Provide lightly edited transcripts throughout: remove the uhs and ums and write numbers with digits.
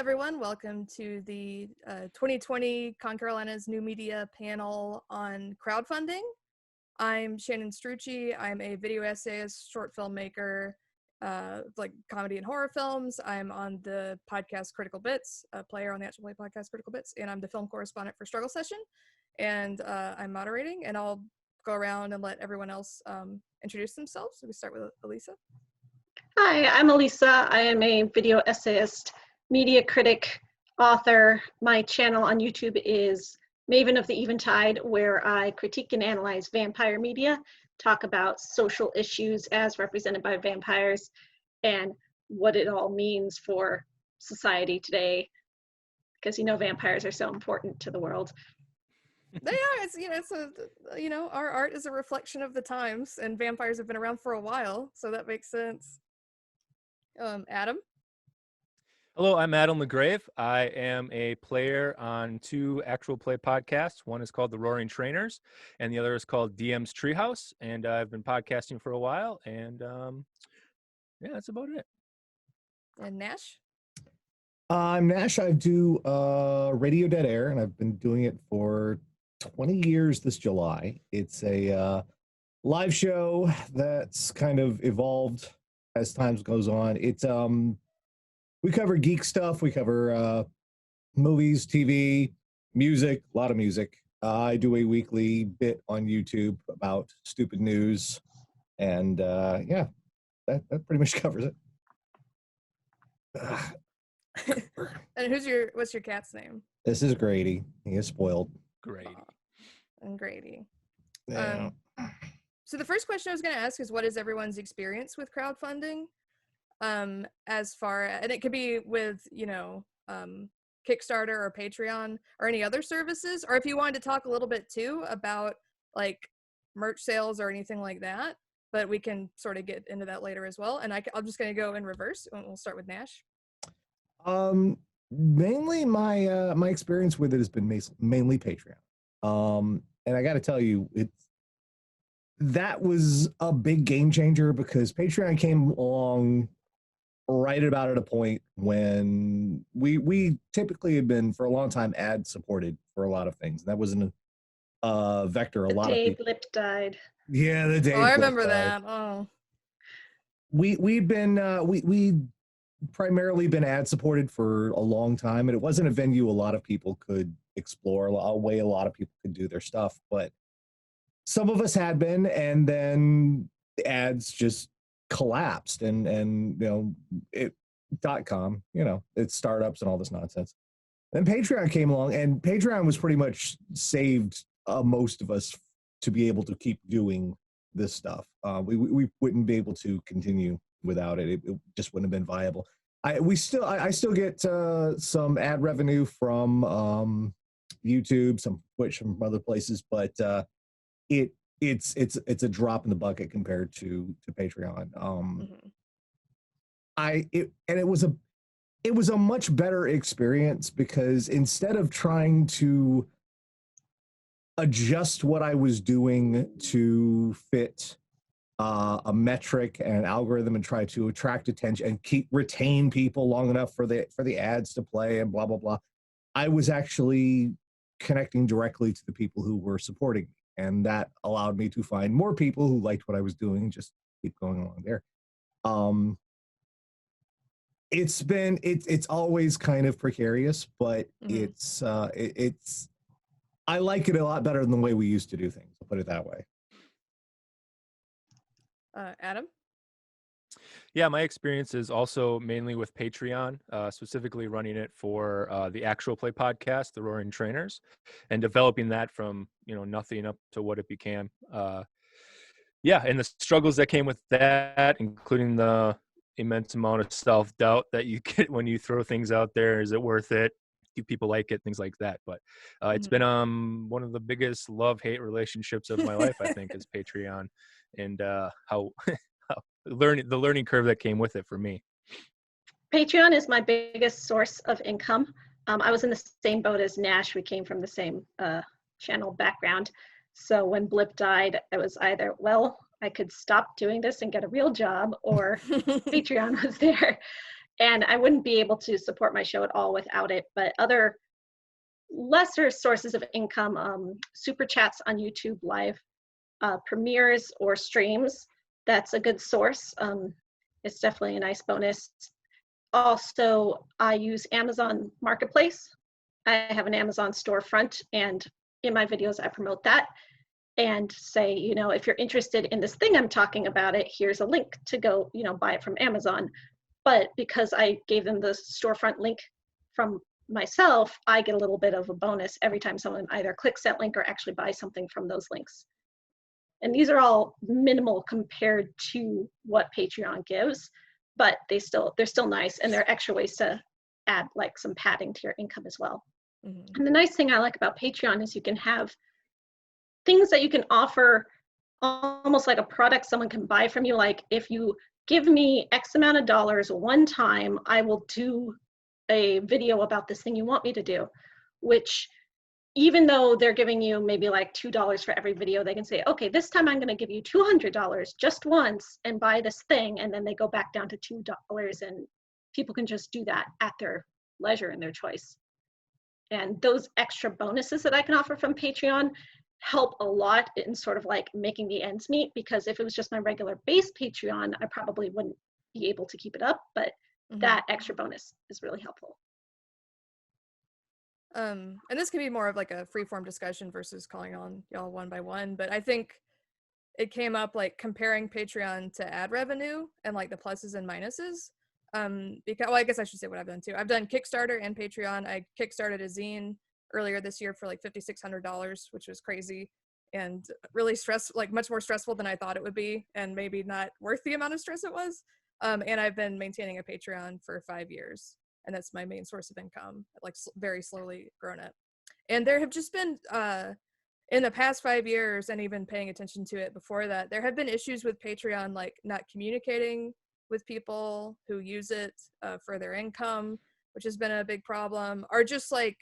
everyone. Welcome to the 2020 Con Carolina's New Media panel on crowdfunding. I'm Shannon Strucci. I'm a video essayist, short filmmaker, like comedy and horror films. I'm on the podcast Critical Bits, a player on the Actual Play podcast Critical Bits, and I'm the film correspondent for Struggle Session. And I'm moderating, and I'll go around and let everyone else introduce themselves. So we start with Elisa. Hi, I'm Elisa. I am a video essayist, media critic, author. My channel on YouTube is Maven of the Eventide, where I critique and analyze vampire media, talk about social issues as represented by vampires, and what it all means for society today, because vampires are so important to the world. They are. Our art is a reflection of the times, and vampires have been around for a while, so that makes sense. Adam. Hello, I'm Adam LaGrave. I am a player on two actual play podcasts. One is called The Roaring Trainers, and the other is called DM's Treehouse. And I've been podcasting for a while, and yeah, that's about it. And Nash. I'm Nash. I do Radio Dead Air, and I've been doing it for 20 years this July. It's a live show that's kind of evolved as time goes on. It's we cover geek stuff. We cover movies, TV, music, a lot of music. I do a weekly bit on YouTube about stupid news, and yeah, that pretty much covers it. And what's your cat's name? This is Grady. He is spoiled. Grady. And Grady. Yeah. So the first question I was going to ask is, what is everyone's experience with crowdfunding? And it could be with, Kickstarter or Patreon or any other services, or if you wanted to talk a little bit too about like merch sales or anything like that, but we can sort of get into that later as well. And I'm just going to go in reverse, and we'll start with Nash. Mainly my experience with it has been mainly Patreon. And I got to tell you, that was a big game changer, because Patreon came along right about at a point when we typically had been for a long time ad supported for a lot of things. That wasn't a vector. The day Blip died. Yeah, the day. Oh, I remember that. Oh, we'd primarily been ad supported for a long time, and it wasn't a venue a lot of people could explore, a way a lot of people could do their stuff, but some of us had been, and then the ads just collapsed, and .com, it's startups and all this nonsense. Then Patreon came along, and Patreon was pretty much saved most of us to be able to keep doing this stuff. We wouldn't be able to continue without it. It just wouldn't have been viable. I still get some ad revenue from YouTube, some Twitch, from other places, but it's a drop in the bucket compared to Patreon. It was a much better experience, because instead of trying to adjust what I was doing to fit a metric and an algorithm and try to attract attention and retain people long enough for the ads to play and blah blah blah, I was actually connecting directly to the people who were supporting me, and that allowed me to find more people who liked what I was doing and just keep going along there. It's always kind of precarious, but it's I like it a lot better than the way we used to do things. I'll put it that way. Adam? Yeah, my experience is also mainly with Patreon, specifically running it for the Actual Play podcast, The Roaring Trainers, and developing that from nothing up to what it became. Yeah, and the struggles that came with that, including the immense amount of self-doubt that you get when you throw things out there. Is it worth it? Do people like it? Things like that. But it's been one of the biggest love-hate relationships of my life, I think, is Patreon, and how the learning curve that came with it for me. Patreon is my biggest source of income. I was in the same boat as Nash. We came from the same channel background. So when Blip died, it was either, well, I could stop doing this and get a real job, or Patreon was there. And I wouldn't be able to support my show at all without it. But other lesser sources of income, super chats on YouTube live, premieres or streams, that's a good source. It's definitely a nice bonus. Also, I use Amazon Marketplace. I have an Amazon storefront, and in my videos, I promote that and say, you know, if you're interested in this thing I'm talking about it, here's a link to go, you know, buy it from Amazon. But because I gave them the storefront link from myself, I get a little bit of a bonus every time someone either clicks that link or actually buys something from those links. And these are all minimal compared to what Patreon gives, but they're still nice, and they're extra ways to add like some padding to your income as well. Mm-hmm. And the nice thing I like about Patreon is you can have things that you can offer almost like a product someone can buy from you. Like, if you give me X amount of dollars one time, I will do a video about this thing you want me to do, which even though they're giving you maybe like $2 for every video, they can say, okay, this time I'm going to give you $200 just once and buy this thing. And then they go back down to $2, and people can just do that at their leisure and their choice. And those extra bonuses that I can offer from Patreon help a lot in sort of like making the ends meet, because if it was just my regular base Patreon, I probably wouldn't be able to keep it up, but that extra bonus is really helpful. And this could be more of like a free-form discussion versus calling on y'all one by one, but I think it came up like comparing Patreon to ad revenue and like the pluses and minuses. Because, well, I guess I should say what I've done too. I've done Kickstarter and Patreon. I kickstarted a zine earlier this year for like $5,600, which was crazy and really much more stressful than I thought it would be, and maybe not worth the amount of stress it was. And I've been maintaining a Patreon for 5 years, and that's my main source of income, like very slowly grown it. And there have just been, in the past 5 years, and even paying attention to it before that, there have been issues with Patreon, like not communicating with people who use it for their income, which has been a big problem, or just like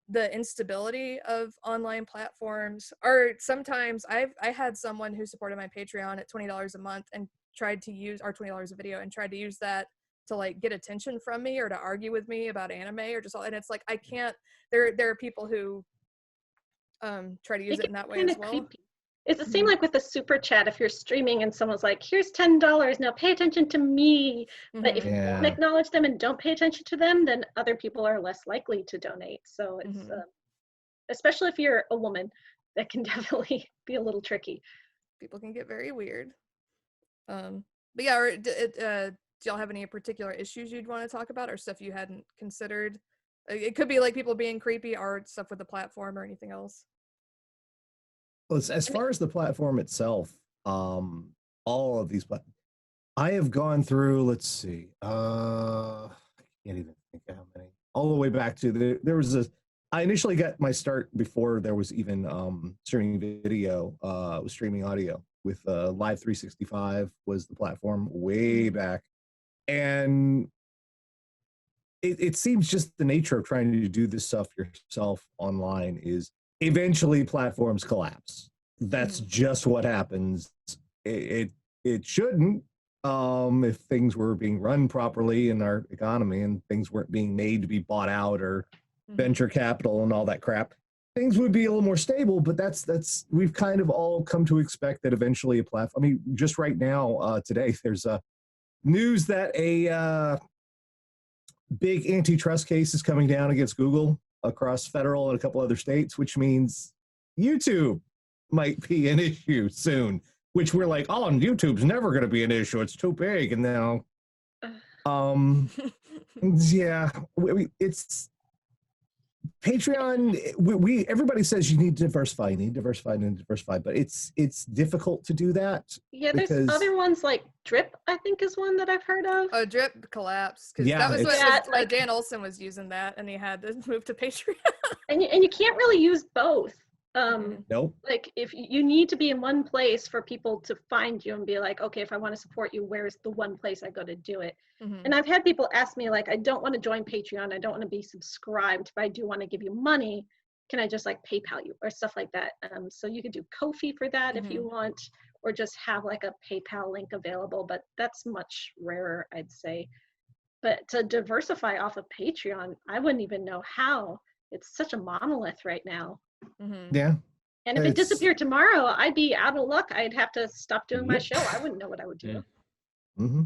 the instability of online platforms. Or sometimes I had someone who supported my Patreon at $20 a month and tried to use, or $20 a video, and tried to use that to like get attention from me or to argue with me about anime or just all, and it's like I can't. There are people who try to use it in that way as well. Creepy. It's the same like with the super chat. If you're streaming and someone's like, here's $10, now pay attention to me. But if you don't acknowledge them and don't pay attention to them, then other people are less likely to donate. So it's, especially if you're a woman, that can definitely be a little tricky. People can get very weird. But yeah, do y'all have any particular issues you'd want to talk about, or stuff you hadn't considered? It could be like people being creepy, or stuff with the platform, or anything else. Well, as far as the platform itself, all of these, I have gone through, let's see, I can't even think of how many, all the way back to there was I initially got my start before there was even streaming video, was streaming audio with Live 365 was the platform way back. And it seems just the nature of trying to do this stuff yourself online is eventually platforms collapse. That's just what happens. It shouldn't, if things were being run properly in our economy and things weren't being made to be bought out or venture capital and all that crap, things would be a little more stable. But that's we've kind of all come to expect that eventually a platform. I mean, just right now, today, there's news that a big antitrust case is coming down against Google across federal and a couple other states, which means YouTube might be an issue soon, which we're like, oh, and YouTube's never going to be an issue. It's too big. And now, yeah, it's Patreon. Everybody says you need to diversify, but it's difficult to do that. Yeah, there's other ones like Drip, I think is one that I've heard of. Oh, Drip collapsed because that was what Dan Olson was using that, and he had to move to Patreon. and you can't really use both. Nope. Like if you need to be in one place for people to find you and be like, okay, if I want to support you, where's the one place I go to do it? And I've had people ask me like, I don't want to join Patreon, I don't want to be subscribed, but I do want to give you money. Can I just like PayPal you or stuff like that? So you could do Ko-fi for that if you want, or just have like a PayPal link available, but that's much rarer, I'd say. But to diversify off of Patreon, I wouldn't even know how. It's such a monolith right now. Mm-hmm. Yeah. And if it It's- disappeared tomorrow, I'd be out of luck. I'd have to stop doing my Yep. show. I wouldn't know what I would do. Mm-hmm.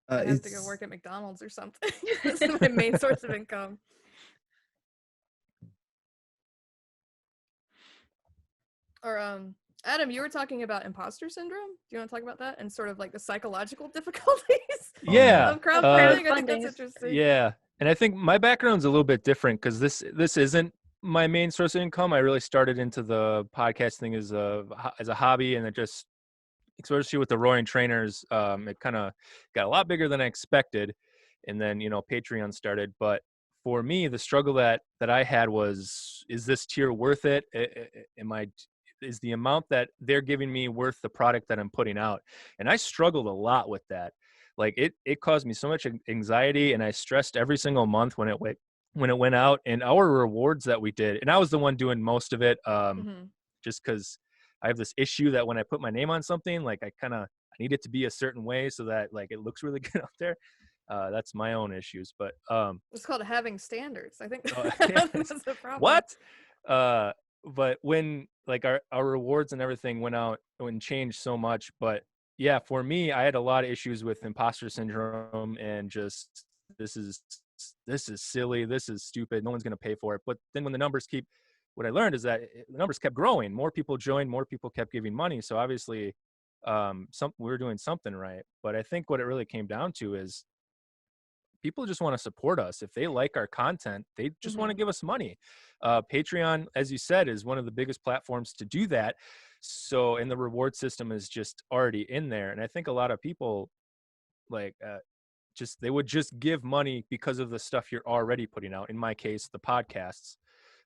I'd have to go work at McDonald's or something. That's my main source of income. Or Adam, you were talking about imposter syndrome. Do you want to talk about that and sort of like the psychological difficulties Yeah. of crowdfunding? I think that's crowdfunding. interesting. Yeah. And I think my background's a little bit different because this isn't my main source of income. I really started into the podcast thing as a hobby, and it just, especially with the Roaring Trainers, it kind of got a lot bigger than I expected. And then, Patreon started. But for me, the struggle that I had was, is this tier worth it? Is the amount that they're giving me worth the product that I'm putting out? And I struggled a lot with that. Like it caused me so much anxiety, and I stressed every single month when it went out. And our rewards that we did, and I was the one doing most of it, Mm-hmm. just because I have this issue that when I put my name on something, like I need it to be a certain way so that like it looks really good out there. That's my own issues, but It's called having standards. I think yeah. that's the problem. What? But when like our rewards and everything went out and changed so much, but yeah, for me, I had a lot of issues with imposter syndrome and just this is silly, this is stupid, no one's gonna pay for it. But then when what I learned is that the numbers kept growing, more people joined, more people kept giving money. So obviously, we were doing something right. But I think what it really came down to is people just want to support us. If they like our content, they just want to give us money. Patreon, as you said, is one of the biggest platforms to do that. So, and the reward system is just already in there. And I think a lot of people like, they would just give money because of the stuff you're already putting out. In my case, the podcasts,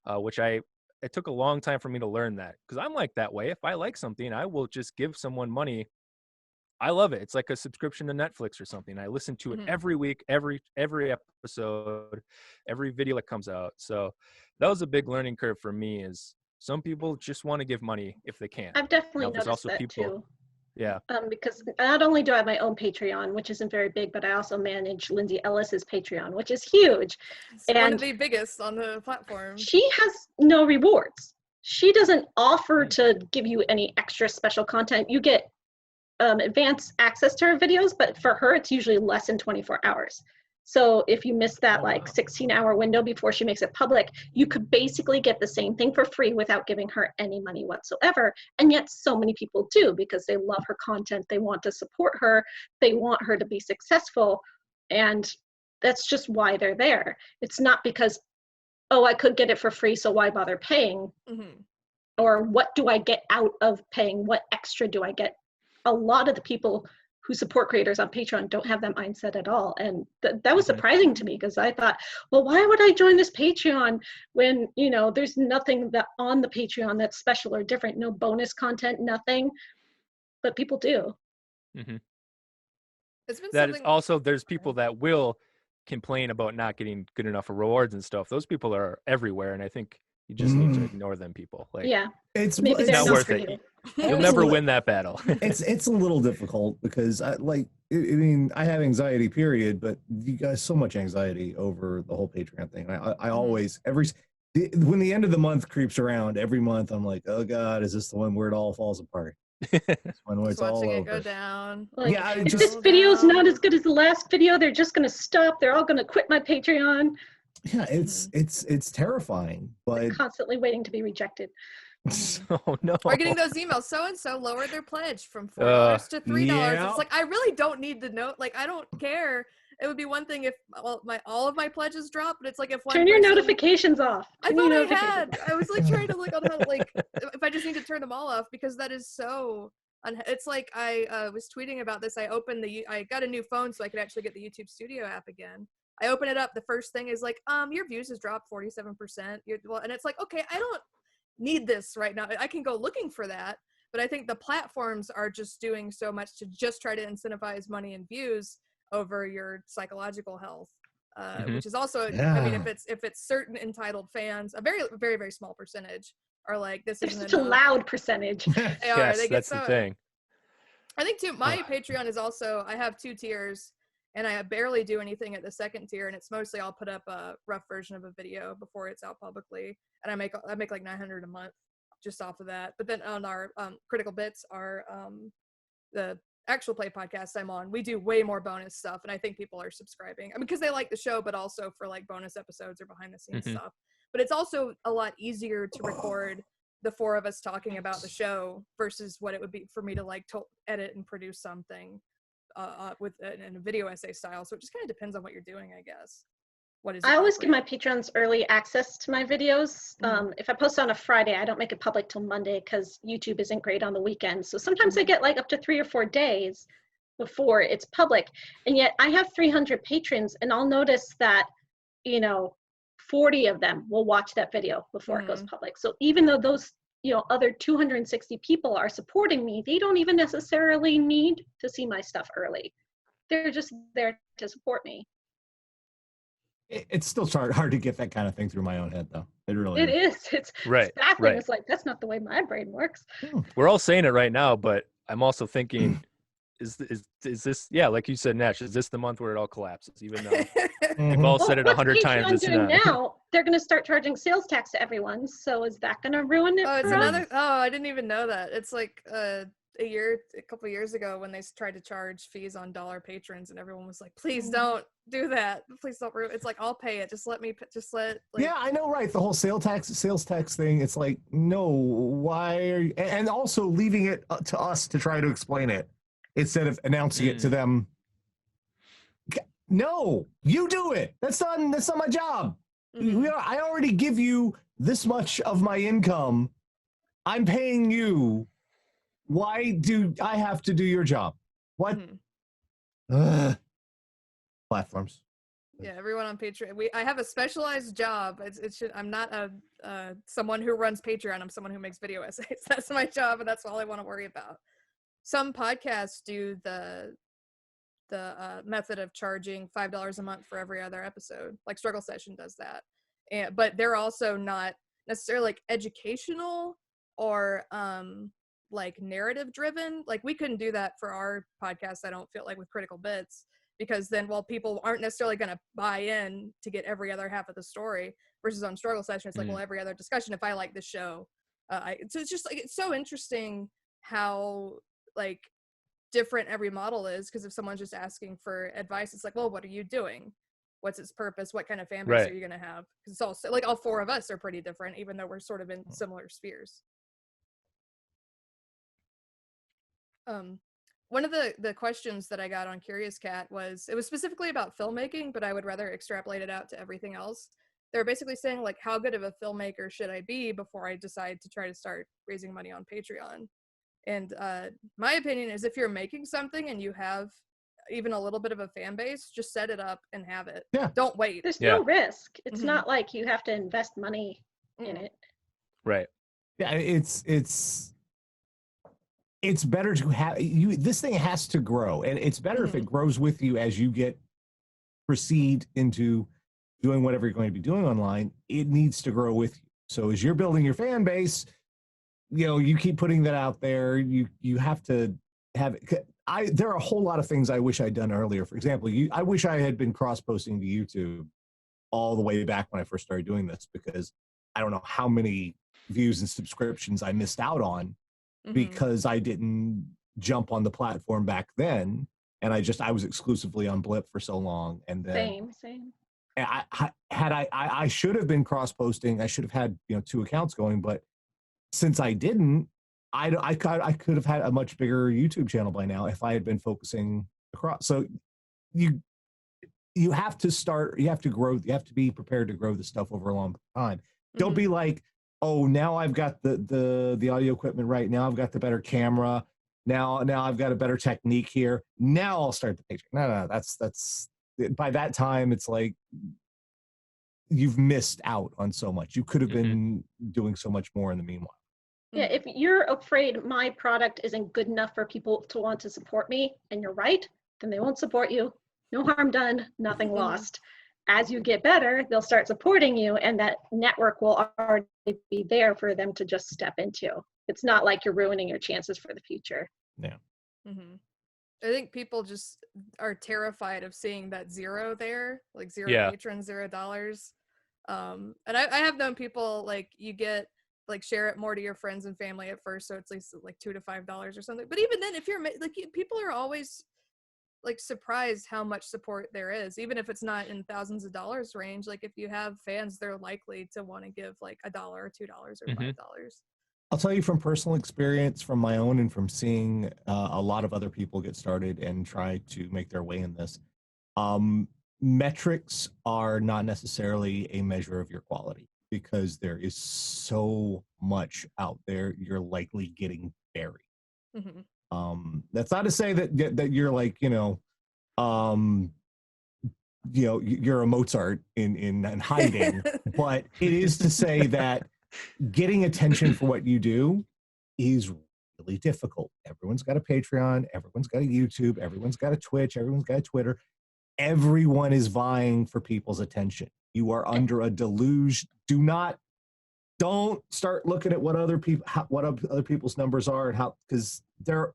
which it took a long time for me to learn that, because I'm like that way. If I like something, I will just give someone money. I love it. It's like a subscription to Netflix or something. I listen to it every week, every episode, every video that comes out. So that was a big learning curve for me, is some people just want to give money if they can. I've definitely Now, there's noticed also that people, too. yeah. Because not only do I have my own Patreon, which isn't very big, but I also manage Lindsay Ellis's Patreon, which is huge. It's one of the biggest on the platform. She has no rewards. She doesn't offer to give you any extra special content. You get advanced access to her videos, but for her, it's usually less than 24 hours. So if you miss that 16-hour window before she makes it public, you could basically get the same thing for free without giving her any money whatsoever. And yet so many people do, because they love her content. They want to support her. They want her to be successful. And that's just why they're there. It's not because, oh, I could get it for free, so why bother paying? Or what do I get out of paying? What extra do I get? A lot of the people who support creators on Patreon don't have that mindset at all. And that was surprising to me, because I thought, well, why would I join this Patreon when, there's nothing that on the Patreon that's special or different, no bonus content, nothing, but people do. It's been That is also, there's people that will complain about not getting good enough rewards and stuff. Those people are everywhere. And I think you just need to ignore them people. Like, yeah, it's not worth it. You'll never win that battle. it's a little difficult because I mean, I have anxiety, period, but you guys so much anxiety over the whole Patreon thing. I always, when the end of the month creeps around, every month I'm like, oh God, is this the one where it all falls apart? When it's all watching over. it go down. Like, yeah, if this video is not as good as the last video, they're just going to stop. They're all going to quit my Patreon. Yeah, it's terrifying, but They're constantly waiting to be rejected. Oh no! Or getting those emails. So and so lowered their pledge from $4 to $3. Yeah. It's like, I really don't need to know. Like, I don't care. It would be one thing if all of my pledges drop, but it's like if one turn your person, notifications off. I thought I had. I was like trying to look on how, like, if I just need to turn them all off, because that is so. It's like I was tweeting about this. I got a new phone so I could actually get the YouTube Studio app again. I open it up. The first thing is like, your views has dropped 47%. And it's like, okay, I don't need this right now. I can go looking for that. But I think the platforms are just doing so much to just try to incentivize money and views over your psychological health, which is also, I mean, if it's certain entitled fans, a very, very, very small percentage are like, this isn't such a loud percentage. Yes, that's the thing. I think too, my Patreon is also, I have 2 tiers, And I barely do anything at the second tier, and it's mostly I'll put up a rough version of a video before it's out publicly, and I make like $900 a month just off of that. But then on our Critical Bits, our the actual play podcast I'm on, we do way more bonus stuff, and I think people are subscribing. I mean, because they like the show, but also for like bonus episodes or behind the scenes stuff. But it's also a lot easier to record the four of us talking about the show versus what it would be for me to like edit and produce something in a video essay style. So it just kind of depends on what you're doing, I guess. I always give my patrons early access to my videos. If I post on a Friday, I don't make it public till Monday because YouTube isn't great on the weekend. So sometimes I get like up to 3 or 4 days before it's public. And yet I have 300 patrons, and I'll notice that, 40 of them will watch that video before it goes public. So even though those, other 260 people are supporting me, they don't even necessarily need to see my stuff early. They're just there to support me. It's still hard to get that kind of thing through my own head, though. It really is. It's right. baffling. Right. It's like, that's not the way my brain works. We're all saying it right now, but I'm also thinking, is this, yeah, like you said, Nash, is this the month where it all collapses? Even though we've all said it 100 times. What's Patreon doing now? They're going to start charging sales tax to everyone. So is that going to ruin it? Oh, it's for us? I didn't even know that. It's like a couple of years ago when they tried to charge fees on dollar patrons, and everyone was like, please don't do that. Please don't ruin. It's like, I'll pay it. Yeah, I know, right? The whole sales tax thing. It's like, no, why are you, and also leaving it to us to try to explain it instead of announcing it to them. No, you do it. That's not my job. I already give you this much of my income. I'm paying you. Why do I have to do your job? What? Platforms. Yeah, everyone on Patreon. I have a specialized job. I'm not someone who runs Patreon. I'm someone who makes video essays. That's my job, and that's all I want to worry about. Some podcasts do the method of charging $5 a month for every other episode. Like Struggle Session does that, but they're also not necessarily like educational or like narrative driven. Like we couldn't do that for our podcast, I don't feel like, with Critical Bits, because then people aren't necessarily going to buy in to get every other half of the story, versus on Struggle Session it's like, well, every other discussion, if I like the show, so it's just like, it's so interesting how like different every model is, because if someone's just asking for advice, it's like, well, what are you doing? What's its purpose? What kind of fan base are you going to have? Because it's also like all four of us are pretty different, even though we're sort of in similar spheres. One of the questions that I got on Curious Cat was specifically about filmmaking, but I would rather extrapolate it out to everything else. They're basically saying, like, how good of a filmmaker should I be before I decide to try to start raising money on Patreon? And my opinion is, if you're making something and you have even a little bit of a fan base, just set it up and have it. Yeah. Don't wait. There's no risk. It's not like you have to invest money in it. Right. Yeah, it's better to have you. This thing has to grow, and it's better if it grows with you as you proceed into doing whatever you're going to be doing online. It needs to grow with you. So as you're building your fan base, you keep putting that out there. You have to have it. There are a whole lot of things I wish I'd done earlier. For example, I wish I had been cross-posting to YouTube all the way back when I first started doing this, because I don't know how many views and subscriptions I missed out on because I didn't jump on the platform back then, and I was exclusively on Blip for so long. And then Same. I should have been cross-posting. I should have had 2 accounts going, but since I didn't, I could have had a much bigger YouTube channel by now if I had been focusing across. So you have to start. You have to grow. You have to be prepared to grow the stuff over a long time. Don't be like, oh, now I've got the audio equipment right. Now I've got the better camera. Now I've got a better technique here. Now I'll start the Patreon. No, that's by that time it's like you've missed out on so much. You could have been doing so much more in the meanwhile. Yeah, if you're afraid my product isn't good enough for people to want to support me, and you're right, then they won't support you. No harm done, nothing lost. As you get better, they'll start supporting you, and that network will already be there for them to just step into. It's not like you're ruining your chances for the future. Yeah. I think people just are terrified of seeing that zero there, like zero Yeah. patrons, $0. And I have known people like you get like share it more to your friends and family at first, so it's at least like $2 to $5 or something. But even then, if you're like people are always like surprised how much support there is, even if it's not in thousands of dollars range. Like if you have fans, they're likely to want to give like $1 or $2 or $5. I'll tell you from personal experience, from my own, and from seeing a lot of other people get started and try to make their way in this. Metrics are not necessarily a measure of your quality because there is so much out there. You're likely getting buried. That's not to say that you're like, you're a Mozart in hiding, but it is to say that getting attention for what you do is really difficult. Everyone's got a Patreon, everyone's got a YouTube, everyone's got a Twitch, everyone's got a Twitter. Everyone is vying for people's attention. You are under a deluge. Don't start looking at what other people's numbers are and how, because there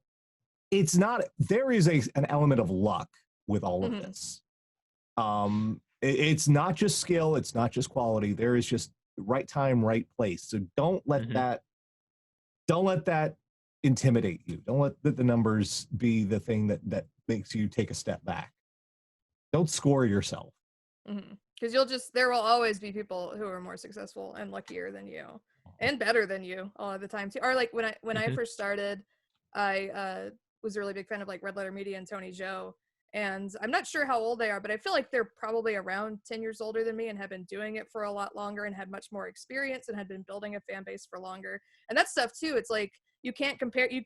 is an element of luck with all of this. It's not just skill, it's not just quality. There is just right time, right place. So don't let that intimidate you. Don't let the numbers be the thing that makes you take a step back. Don't score yourself. Because there will always be people who are more successful and luckier than you and better than you all of the time too. Or like when I first started, I was a really big fan of like Red Letter Media and Tony Joe. And I'm not sure how old they are, but I feel like they're probably around 10 years older than me and have been doing it for a lot longer and had much more experience and had been building a fan base for longer. And that stuff too, it's like, you can't compare, you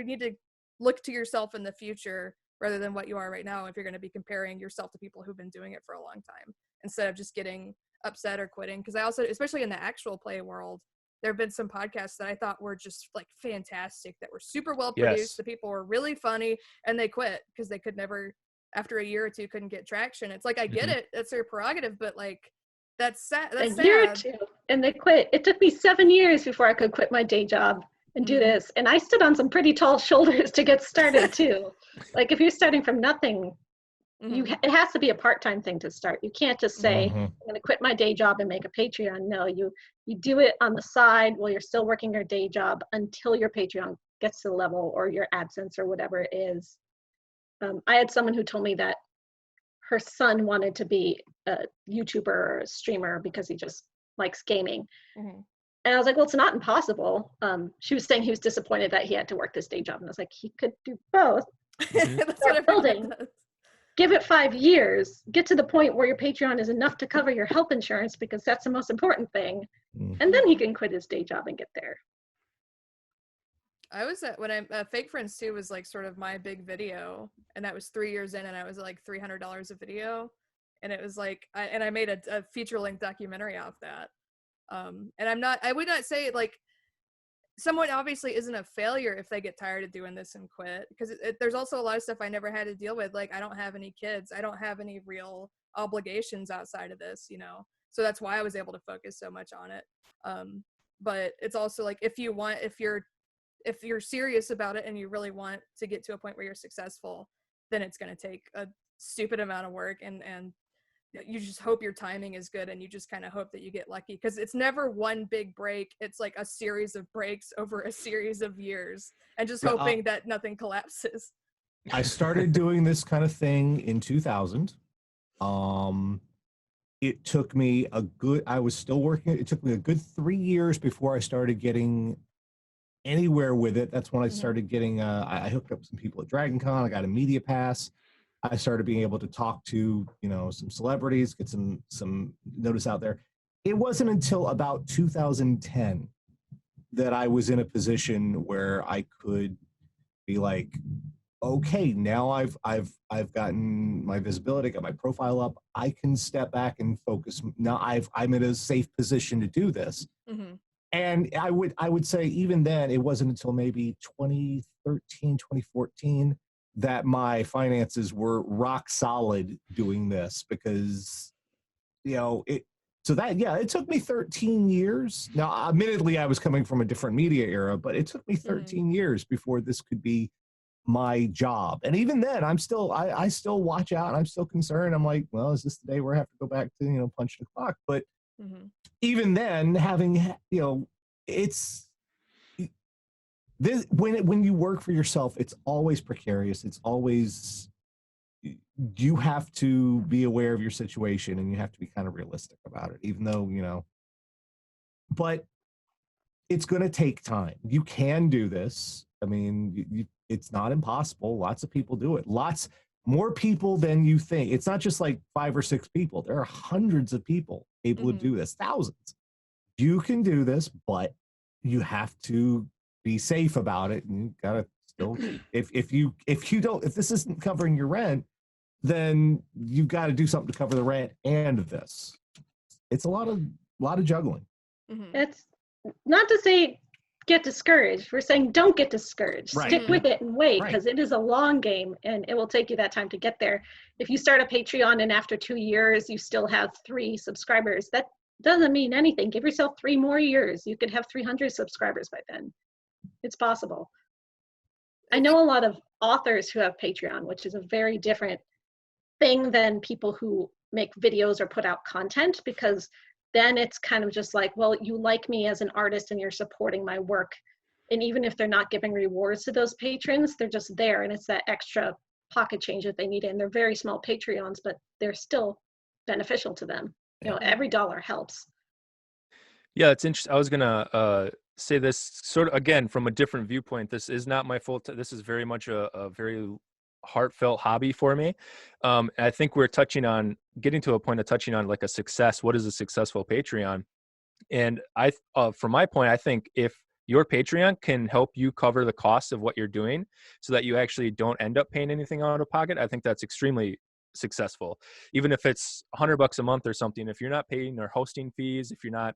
need to look to yourself in the future rather than what you are right now if you're going to be comparing yourself to people who've been doing it for a long time instead of just getting upset or quitting. Because I also, especially in the actual play world, there have been some podcasts that I thought were just like fantastic, that were super well produced. The people were really funny, and they quit because they could never, after a year or two, couldn't get traction. It's like, I get it, that's their prerogative, but like that's sad. That's a year or two, and they quit. It took me 7 years before I could quit my day job and do this, and I stood on some pretty tall shoulders to get started too. Like if you're starting from nothing, it has to be a part-time thing to start. You can't just say, I'm going to quit my day job and make a Patreon. No, you do it on the side while you're still working your day job until your Patreon gets to the level, or your AdSense or whatever it is. I had someone who told me that her son wanted to be a YouTuber or a streamer because he just likes gaming. And I was like, well, it's not impossible. She was saying he was disappointed that he had to work this day job. And I was like, he could do both. That's what building. Give it 5 years. Get to the point where your Patreon is enough to cover your health insurance, because that's the most important thing. And then he can quit his day job and get there. I was at, when I Fake Friends 2 was like sort of my big video, and that was 3 years in, and I was at like $300 a video, and it was like I made a feature-length documentary off that. And I would not say like someone obviously isn't a failure if they get tired of doing this and quit, because there's also a lot of stuff I never had to deal with. Like I don't have any kids, I don't have any real obligations outside of this, so that's why I was able to focus so much on it. But it's also like if you're serious about it and you really want to get to a point where you're successful, then it's going to take a stupid amount of work, and you just hope your timing is good, and you just kind of hope that you get lucky, because it's never one big break. It's like a series of breaks over a series of years, and just hoping that nothing collapses. I started doing this kind of thing in 2000. It took me I was still working. It took me a good 3 years before I started getting anywhere with it. That's when I started getting, I hooked up some people at Dragon Con. I got a media pass. I started being able to talk to, some celebrities, get some notice out there. It wasn't until about 2010 that I was in a position where I could be like, okay, now I've gotten my visibility, got my profile up. I can step back and focus. Now I'm in a safe position to do this. And I would say even then, it wasn't until maybe 2013, 2014 that my finances were rock solid doing this, because, it took me 13 years. Now, admittedly, I was coming from a different media era, but it took me 13 years before this could be my job. And even then, I still watch out and I'm still concerned. I'm like, well, is this the day where I have to go back to, punch the clock? But even then, having, it's this, when you work for yourself, it's always precarious. It's always, you have to be aware of your situation and you have to be kind of realistic about it, even though, but it's going to take time. You can do this. I mean, it's not impossible. Lots of people do it. Lots more people than you think. It's not just like 5 or 6 people. There are hundreds of people able to do this, thousands. You can do this, but you have to be safe about it. And you gotta still, if this isn't covering your rent, then you've got to do something to cover the rent and this. It's a lot of juggling. It's not to say get discouraged. We're saying don't get discouraged. Right. Stick with it and wait, Right. because it is a long game and it will take you that time to get there. If you start a Patreon and after 2 years you still have 3 subscribers, that doesn't mean anything. Give yourself 3 more years. You could have 300 subscribers by then. It's possible. I know a lot of authors who have Patreon, which is a very different thing than people who make videos or put out content, because then it's kind of just like, well, you like me as an artist and you're supporting my work. And even if they're not giving rewards to those patrons, they're just there, and it's that extra pocket change that they need. And they're very small Patreons, but they're still beneficial to them. Every dollar helps. Yeah, it's interesting. I was gonna say this sort of again from a different viewpoint. This is not my full. This is very much a very heartfelt hobby for me. And I think we're getting to a point of touching on like a success. What is a successful Patreon? And from my point, I think if your Patreon can help you cover the cost of what you're doing so that you actually don't end up paying anything out of pocket, I think that's extremely successful. Even if it's $100 a month or something, if you're not paying their hosting fees, if you're not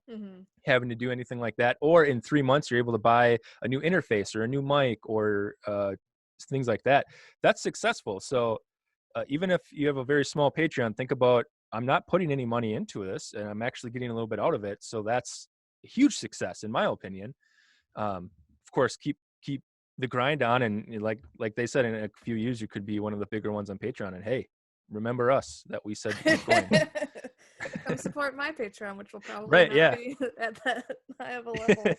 having to do anything like that, or in 3 months you're able to buy a new interface or a new mic or things like that, that's successful. So even if you have a very small Patreon, think about, I'm not putting any money into this and I'm actually getting a little bit out of it. So that's a huge success in my opinion. Of course, keep the grind on, and like they said, in a few years you could be one of the bigger ones on Patreon, and hey, remember us that we said keep going. Come support my Patreon, which will probably Right, not be at that high of a level.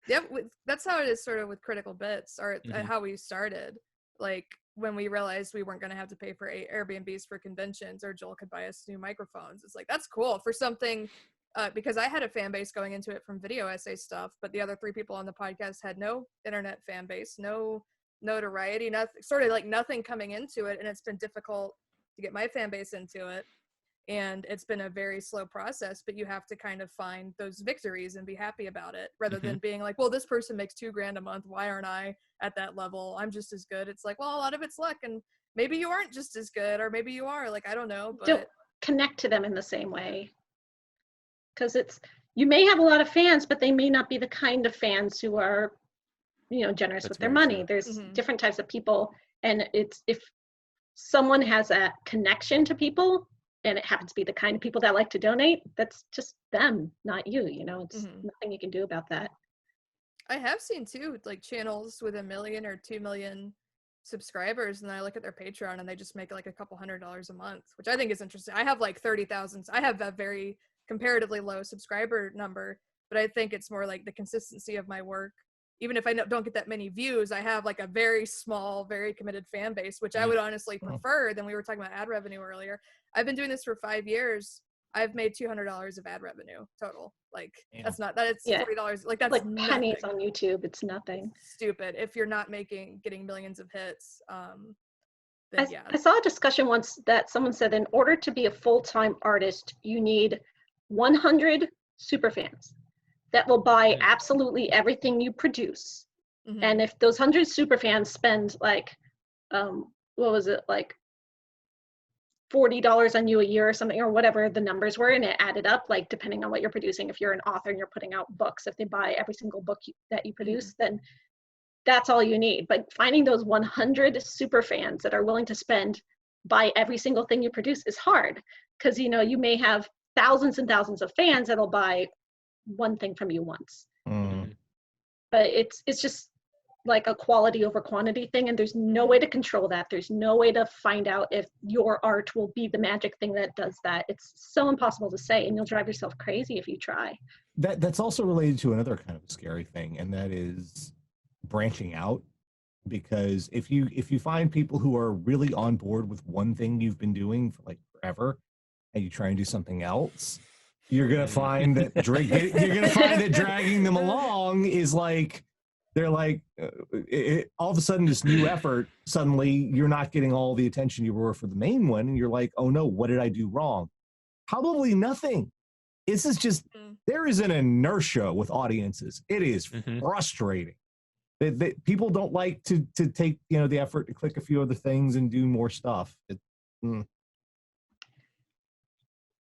Yep, that's how it is sort of with Critical Bits, or how we started. Like when we realized we weren't going to have to pay for Airbnbs for conventions, or Joel could buy us new microphones. It's like, that's cool for something, because I had a fan base going into it from video essay stuff, but the other 3 people on the podcast had no internet fan base, no notoriety, nothing, sort of like nothing coming into it, and it's been difficult to get my fan base into it. And it's been a very slow process, but you have to kind of find those victories and be happy about it, rather than being like, well, this person makes $2,000 a month. Why aren't I at that level? I'm just as good. It's like, well, a lot of it's luck, and maybe you aren't just as good, or maybe you are. Like, I don't know, but don't connect to them in the same way. Because you may have a lot of fans, but they may not be the kind of fans who are, generous with their money. True. There's different types of people. And if someone has that connection to people, and it happens to be the kind of people that like to donate, that's just them, not you. It's nothing you can do about that. I have seen too, like channels with 1 million or 2 million subscribers, and I look at their Patreon and they just make like a couple $100 a month, which I think is interesting. I have like 30,000. I have a very comparatively low subscriber number, but I think it's more like the consistency of my work. Even if I don't get that many views, I have like a very small, very committed fan base, which I would honestly prefer than we were talking about ad revenue earlier. I've been doing this for 5 years. I've made $200 of ad revenue total. Like that's $40. Like that's like nothing. Pennies on YouTube. It's nothing. Stupid. If you're not getting millions of hits, then I saw a discussion once that someone said, in order to be a full-time artist, you need 100 superfans that will buy absolutely everything you produce. And if those 100 superfans spend like, what was it, like $40 on you a year or something, or whatever the numbers were, and it added up, like depending on what you're producing. If you're an author and you're putting out books, if they buy every single book that you produce, then that's all you need. But finding those 100 super fans that are willing to buy every single thing you produce is hard, because you may have thousands and thousands of fans that'll buy one thing from you once. But it's just like a quality over quantity thing, and there's no way to control that. There's no way to find out if your art will be the magic thing that does that. It's so impossible to say, and you'll drive yourself crazy if you try. That's also related to another kind of scary thing, and that is branching out. Because if you find people who are really on board with one thing you've been doing for like forever, and you try and do something else, you're gonna find that dragging them along is like, they're like, all of a sudden this new effort, suddenly you're not getting all the attention you were for the main one, and you're like, oh no, what did I do wrong? Probably nothing. This is just, there is an inertia with audiences. It is frustrating. People don't like to take the effort to click a few other things and do more stuff.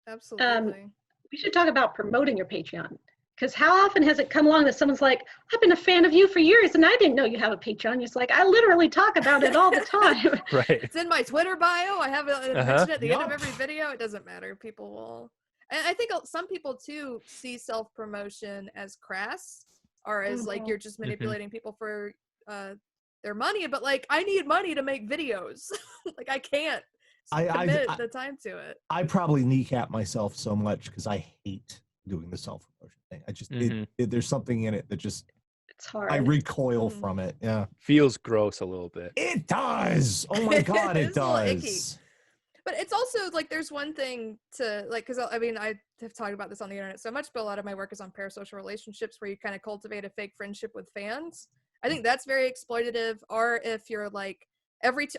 Absolutely. We should talk about promoting your Patreon, because how often has it come along that someone's like, I've been a fan of you for years and I didn't know you have a Patreon. It's like, I literally talk about it all the time. Right. It's in my Twitter bio. I have it mentioned at the end of every video. It doesn't matter. People will. And I think some people too see self-promotion as crass, or as like you're just manipulating people for their money. But like, I need money to make videos. Like, I can't commit the time to it. I probably kneecap myself so much because I hate doing the self-promotion thing. I just there's something in it that just, it's hard. I recoil from it. Yeah, feels gross a little bit. It does. Oh my god, it does. But it's also like, there's one thing to like, because I mean, I have talked about this on the internet so much, but a lot of my work is on parasocial relationships where you kind of cultivate a fake friendship with fans. I think that's very exploitative. Or if you're like,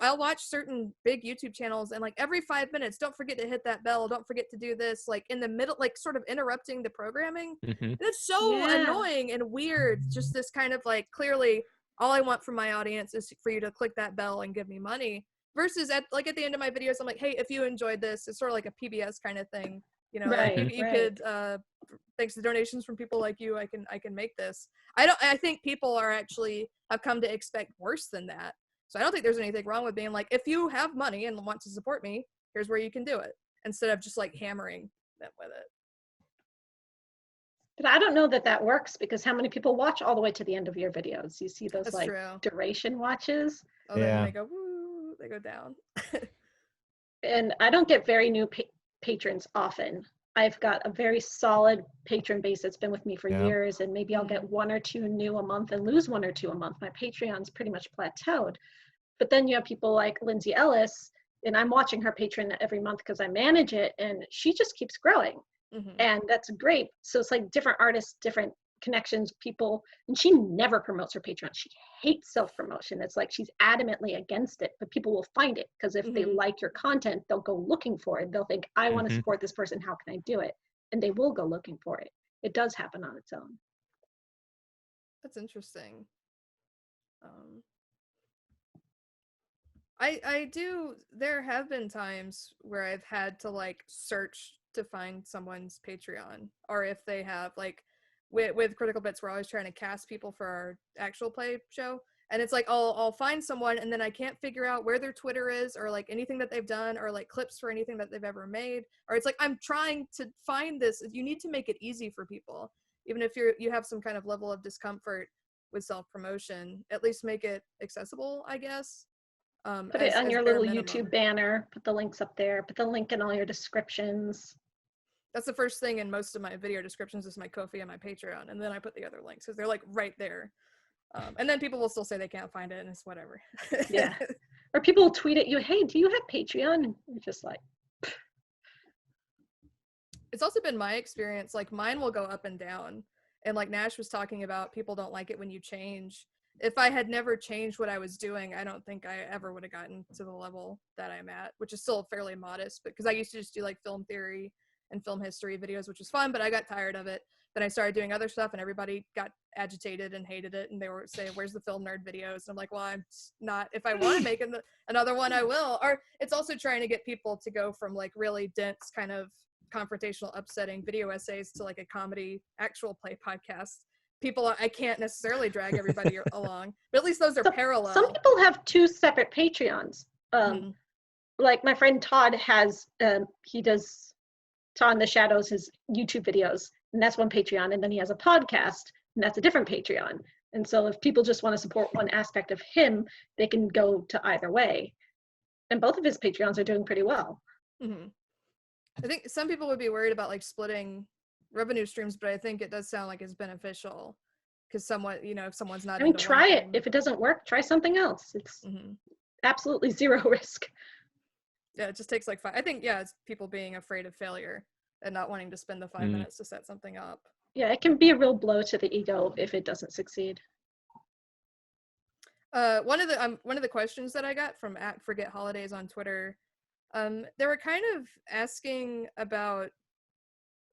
I'll watch certain big YouTube channels and like every 5 minutes, don't forget to hit that bell, don't forget to do this, like in the middle, like sort of interrupting the programming. And it's so annoying and weird. Just this kind of like, clearly all I want from my audience is for you to click that bell and give me money. Versus at the end of my videos, I'm like, hey, if you enjoyed this, it's sort of like a PBS kind of thing. You know, right, you could, thanks to donations from people like you, I can make this. I think people have come to expect worse than that. So I don't think there's anything wrong with being like, if you have money and want to support me, here's where you can do it, instead of just like hammering them with it. But I don't know that works, because how many people watch all the way to the end of your videos? You see those That's like true. Duration watches. Oh, then they go, woo, they go down. And I don't get very new patrons often. I've got a very solid patron base that's been with me for years, and maybe I'll get 1 or 2 new a month and lose 1 or 2 a month. My Patreon's pretty much plateaued. But then you have people like Lindsay Ellis, and I'm watching her Patreon every month because I manage it, and she just keeps growing. And that's great. So it's like different artists, different connections, people, and she never promotes her Patreon. She hates self-promotion. It's like she's adamantly against it, but people will find it, because if they like your content, they'll go looking for it. They'll think, I want to support this person, how can I do it? And they will go looking for it. It does happen on its own. That's interesting. There have been times where I've had to like search to find someone's Patreon, or if they have like, with Critical Bits, we're always trying to cast people for our actual play show, and it's like I'll find someone, and then I can't figure out where their Twitter is, or like anything that they've done, or like clips for anything that they've ever made, or it's like, I'm trying to find this. You need to make it easy for people, even if you have some kind of level of discomfort with self-promotion. At least make it accessible, I guess. Put it on your little YouTube banner, put the links up there, put the link in all your descriptions. That's the first thing in most of my video descriptions is my Ko-fi and my Patreon, and then I put the other links because they're like right there. And then people will still say they can't find it, and it's whatever. Yeah. Or people will tweet at you, hey, do you have Patreon? And you're just like, pfft. It's also been my experience, like mine will go up and down. And like Nash was talking about, people don't like it when you change. If I had never changed what I was doing, I don't think I ever would have gotten to the level that I'm at, which is still fairly modest, because I used to just do like film theory and film history videos, which was fun, but I got tired of it. Then I started doing other stuff, and everybody got agitated and hated it, and they were saying, where's the film nerd videos? And I'm like, well, I'm not, if I want to make another one, I will. Or it's also trying to get people to go from like really dense kind of confrontational, upsetting video essays to like a comedy actual play podcast. People, I can't necessarily drag everybody along, but at least those are parallel. Some people have 2 separate Patreons. Like my friend Todd has, he does Todd in the Shadows, his YouTube videos, and that's one Patreon, and then he has a podcast, and that's a different Patreon. And so if people just want to support one aspect of him, they can go to either way. And both of his Patreons are doing pretty well. Mm-hmm. I think some people would be worried about like splitting revenue streams, but I think it does sound like it's beneficial because someone, you know, if someone's not I mean, into try one it. thing. If it doesn't work, try something else. It's absolutely zero risk. Yeah, it just takes like I think, yeah, it's people being afraid of failure and not wanting to spend the 5 minutes to set something up. Yeah, it can be a real blow to the ego if it doesn't succeed. One of the questions that I got from @ForgetHolidays on Twitter, they were kind of asking about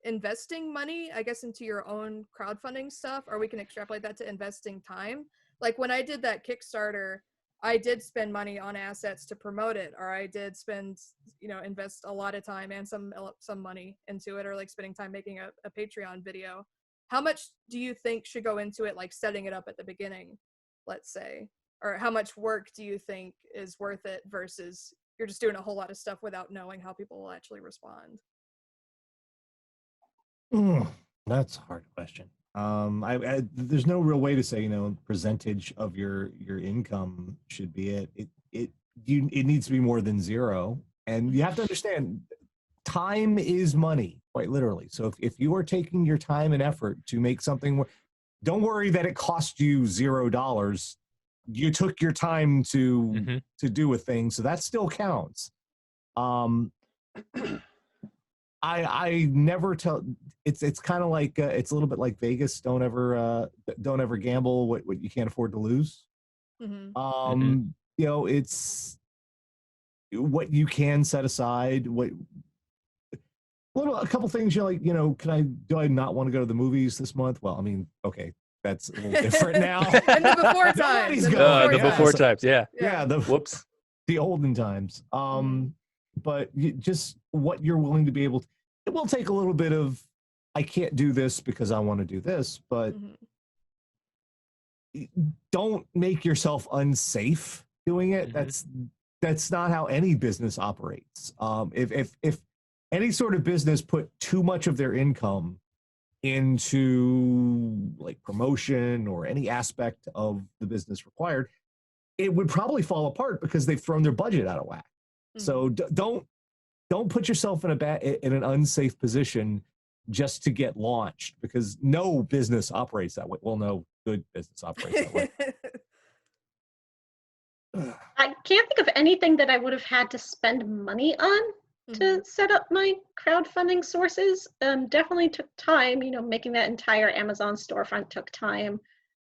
investing money, I guess, into your own crowdfunding stuff, or we can extrapolate that to investing time. Like when I did that Kickstarter, I did spend money on assets to promote it, or I did spend, you know, invest a lot of time and some money into it, or like spending time making a Patreon video. How much do you think should go into it, like setting it up at the beginning, let's say? Or how much work do you think is worth it versus you're just doing a whole lot of stuff without knowing how people will actually respond? That's a hard question. There's no real way to say, you know, percentage of your income should be it. It needs to be more than zero, and you have to understand, time is money, quite literally. So if you are taking your time and effort to make something, don't worry that it cost you $0. You took your time to do a thing, so that still counts. I never tell. It's kind of like it's a little bit like Vegas. Don't ever gamble what you can't afford to lose. You know, it's what you can set aside. A couple things you're like, you know, do I not want to go to the movies this month? Well, I mean, okay, that's a little different now. In the before times. The before times, yeah. Yeah, the olden times. But just what you're willing to be able to. It will take a little bit of, I can't do this because I want to do this, but don't make yourself unsafe doing it. That's not how any business operates. If any sort of business put too much of their income into like promotion or any aspect of the business required, it would probably fall apart because they've thrown their budget out of whack. So don't put yourself in an unsafe position just to get launched, because no business operates that way. Well, no good business operates that way. I can't think of anything that I would have had to spend money on to set up my crowdfunding sources. Definitely took time, you know, making that entire Amazon storefront took time.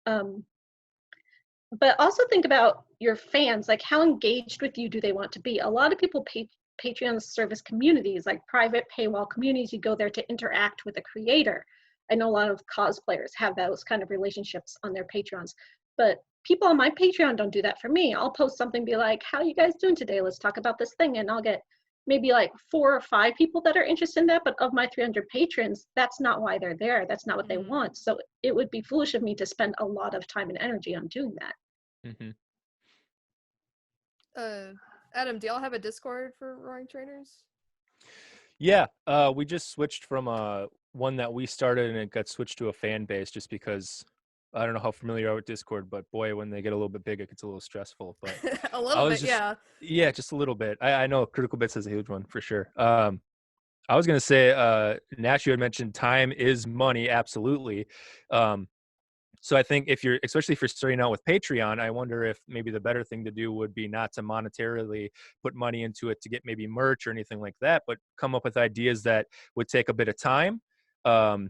But also think about your fans, like how engaged with you do they want to be? A lot of people Patreon service communities, like private paywall communities. You go there to interact with the creator. I know a lot of cosplayers have those kind of relationships on their Patreons, but people on my Patreon don't do that for me. I'll post something, be like, how you guys doing today? Let's talk about this thing. And I'll get maybe like 4 or 5 people that are interested in that. But of my 300 patrons, that's not why they're there. That's not what they want. So it would be foolish of me to spend a lot of time and energy on doing that. Adam, do y'all have a Discord for Roaring Trainers? Yeah, we just switched from one that we started and it got switched to a fan base just because I don't know how familiar you are with Discord, but boy, when they get a little bit big, it gets a little stressful. But a little bit, yeah. Yeah, just a little bit. I know Critical Bits is a huge one for sure. I was going to say, Nash, you had mentioned time is money. Absolutely. So I think especially if you're starting out with Patreon, I wonder if maybe the better thing to do would be not to monetarily put money into it to get maybe merch or anything like that, but come up with ideas that would take a bit of time. But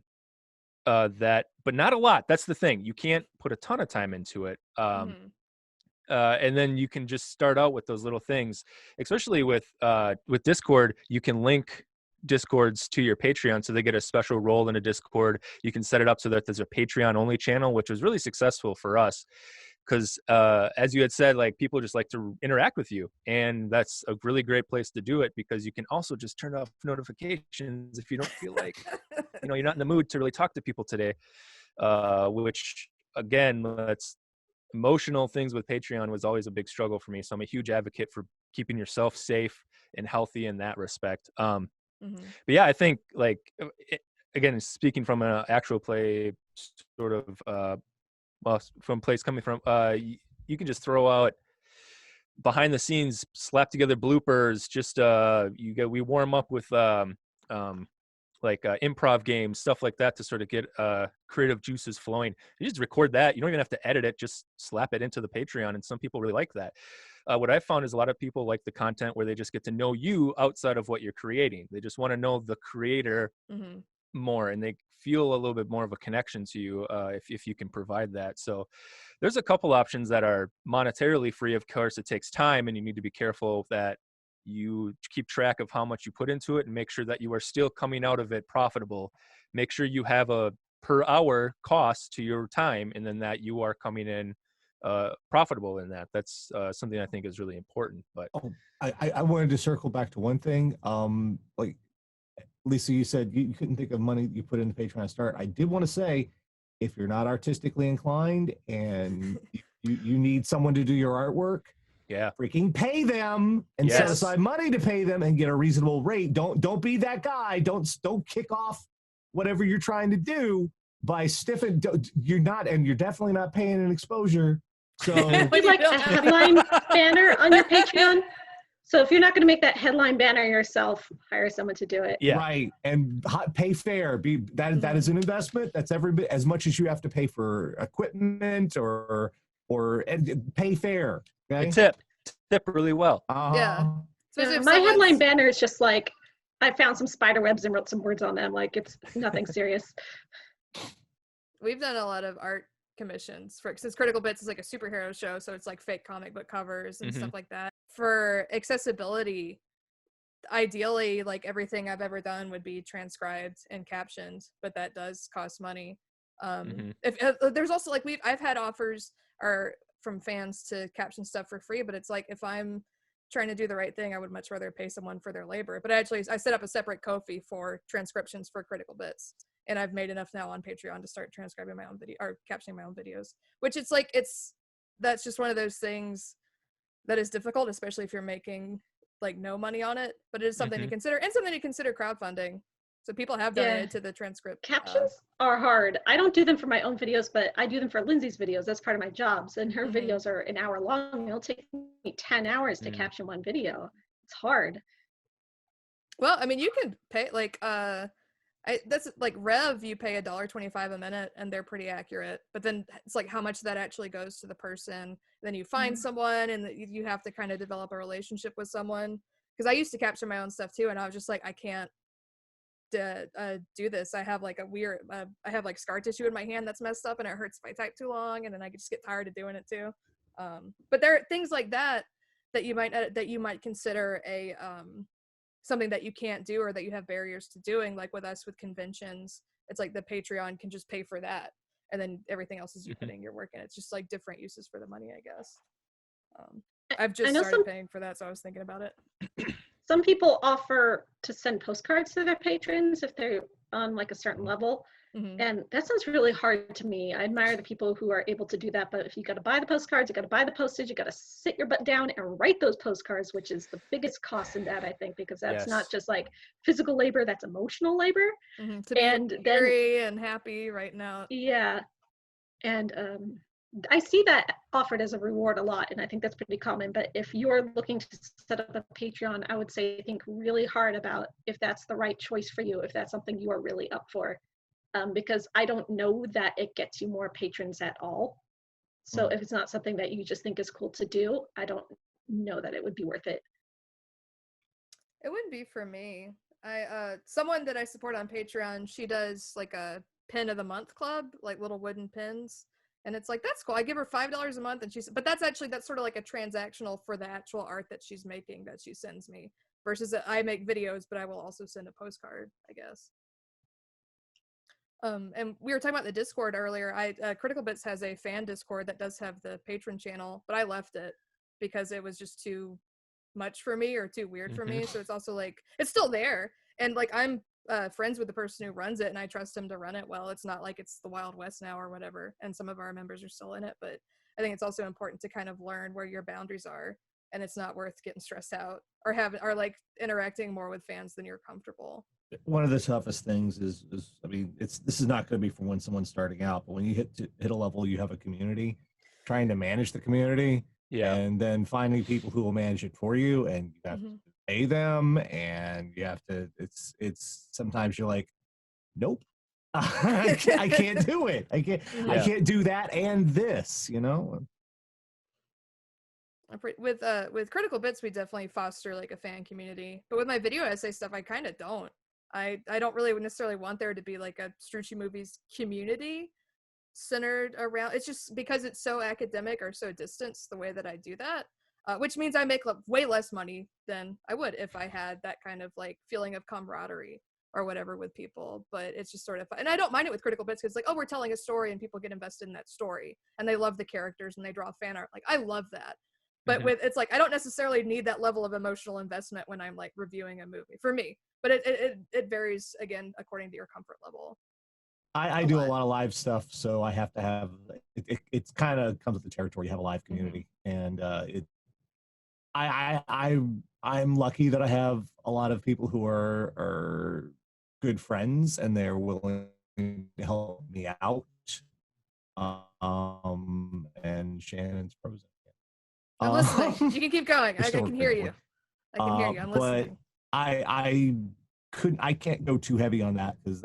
not a lot. That's the thing. You can't put a ton of time into it. And then you can just start out with those little things, especially with Discord. You can link Discords to your Patreon so they get a special role in a Discord. You can set it up so that there's a Patreon only channel, which was really successful for us because as you had said, like people just like to interact with you, and that's a really great place to do it because you can also just turn off notifications if you don't feel like you're not in the mood to really talk to people today, which again, that's emotional things with Patreon was always a big struggle for me. So I'm a huge advocate for keeping yourself safe and healthy in that respect. But yeah, I think again, speaking from an actual play sort of well, from place coming from, you can just throw out behind the scenes, slap together bloopers. Just we warm up with improv games, stuff like that, to sort of get creative juices flowing. You just record that. You don't even have to edit it. Just slap it into the Patreon, and some people really like that. What I found is a lot of people like the content where they just get to know you outside of what you're creating. They just want to know the creator more, and they feel a little bit more of a connection to you if you can provide that. So there's a couple options that are monetarily free. Of course, it takes time, and you need to be careful that you keep track of how much you put into it and make sure that you are still coming out of it profitable. Make sure you have a per hour cost to your time, and then that you are coming in profitable in that. That's something I think is really important. But I wanted to circle back to one thing. Like Lisa, you said you couldn't think of money you put into Patreon to start. I did want to say, if you're not artistically inclined and you need someone to do your artwork, freaking pay them and set aside money to pay them and get a reasonable rate. Don't be that guy. Don't kick off whatever you're trying to do by stiffing. You're not, and you're definitely not paying an exposure. So would like a headline banner on your Patreon. So if you're not going to make that headline banner yourself, hire someone to do it. Yeah. Right. And pay fair. That is an investment. That's every bit as much as you have to pay for equipment or pay fair. Okay. Tip really well. Yeah. So my headline banner is just like, I found some spider webs and wrote some words on them. Like, it's nothing serious. We've done a lot of art commissions since Critical Bits is like a superhero show, so it's like fake comic book covers and stuff like that. For accessibility, ideally, like everything I've ever done would be transcribed and captioned, but that does cost money. If there's also like I've had offers from fans to caption stuff for free, but it's like, if I'm trying to do the right thing, I would much rather pay someone for their labor. But I set up a separate Ko-fi for transcriptions for Critical Bits, and I've made enough now on Patreon to start transcribing my own video or captioning my own videos, which that's just one of those things that is difficult, especially if you're making like no money on it, but it is something to consider, and something to consider crowdfunding. So people have donated to the transcript. Captions are hard. I don't do them for my own videos, but I do them for Lindsay's videos. That's part of my jobs, and her videos are an hour long. It'll take me 10 hours to caption one video. It's hard. Well, I mean, you can pay like that's like Rev, you pay $1.25 a minute, and they're pretty accurate. But then it's like how much that actually goes to the person. Then you find someone, and you have to kind of develop a relationship with someone. Because I used to capture my own stuff too, and I was just like, I can't do this. I have like I have like scar tissue in my hand that's messed up, and it hurts if I type too long, and then I just get tired of doing it too. But there are things like that you might consider a something that you can't do, or that you have barriers to doing. Like with us with conventions, it's like the Patreon can just pay for that, and then everything else is you putting your work in. It's just like different uses for the money, I guess. I've just started paying for that, so I was thinking about it. Some people offer to send postcards to their patrons if they're on like a certain level. And that sounds really hard to me. I admire the people who are able to do that, but if you got to buy the postcards, you got to buy the postage, you got to sit your butt down and write those postcards, which is the biggest cost in that, I think, because that's not just like physical labor, that's emotional labor. To be angry and happy right now. Yeah. And I see that offered as a reward a lot, and I think that's pretty common. But if you're looking to set up a Patreon, I would say think really hard about if that's the right choice for you, if that's something you are really up for. Because I don't know that it gets you more patrons at all. So if it's not something that you just think is cool to do, I don't know that it would be worth it. It wouldn't be for me. Someone that I support on Patreon, she does like a pin of the month club, like little wooden pins. And it's like, that's cool. I give her $5 a month, and but that's sort of like a transactional for the actual art that she's making that she sends me, versus I make videos, but I will also send a postcard, I guess. And we were talking about the Discord earlier. Critical Bits has a fan Discord that does have the patron channel, but I left it because it was just too much for me, or too weird for me. So it's also like, it's still there, and like I'm friends with the person who runs it, and I trust him to run it well. It's not like it's the Wild West now or whatever, and some of our members are still in it, but I think it's also important to kind of learn where your boundaries are, and it's not worth getting stressed out or like interacting more with fans than you're comfortable. one of the toughest things is I mean, this is not going to be for when someone's starting out, but when you hit a level, you have a community, trying to manage the community, Yeah. and then finding people who will manage it for you, and you have to pay them, and you have to. It's sometimes you're like, nope, I can't do it. I can't do that and this. With Critical Bits, we definitely foster like a fan community, but with my video essay stuff, I kind of don't. I don't really necessarily want there to be like a Strucci Movies community centered around. It's just because it's so academic or so distanced the way that I do that, which means I make way less money than I would if I had that kind of like feeling of camaraderie or whatever with people. But it's just sort of fun. And I don't mind it with Critical Bits because like, oh, we're telling a story and people get invested in that story and they love the characters and they draw fan art. Like, I love that. But it's like I don't necessarily need that level of emotional investment when I'm like reviewing a movie for me. But it varies again according to your comfort level. I do a lot of live stuff, so I have to have it's kind of comes with the territory. You have a live community, and I'm lucky that I have a lot of people who are good friends and they're willing to help me out. And Shannon's frozen. I'm listening. You can keep going. I can hear you. I can hear you. I'm listening. But I can't go too heavy on that because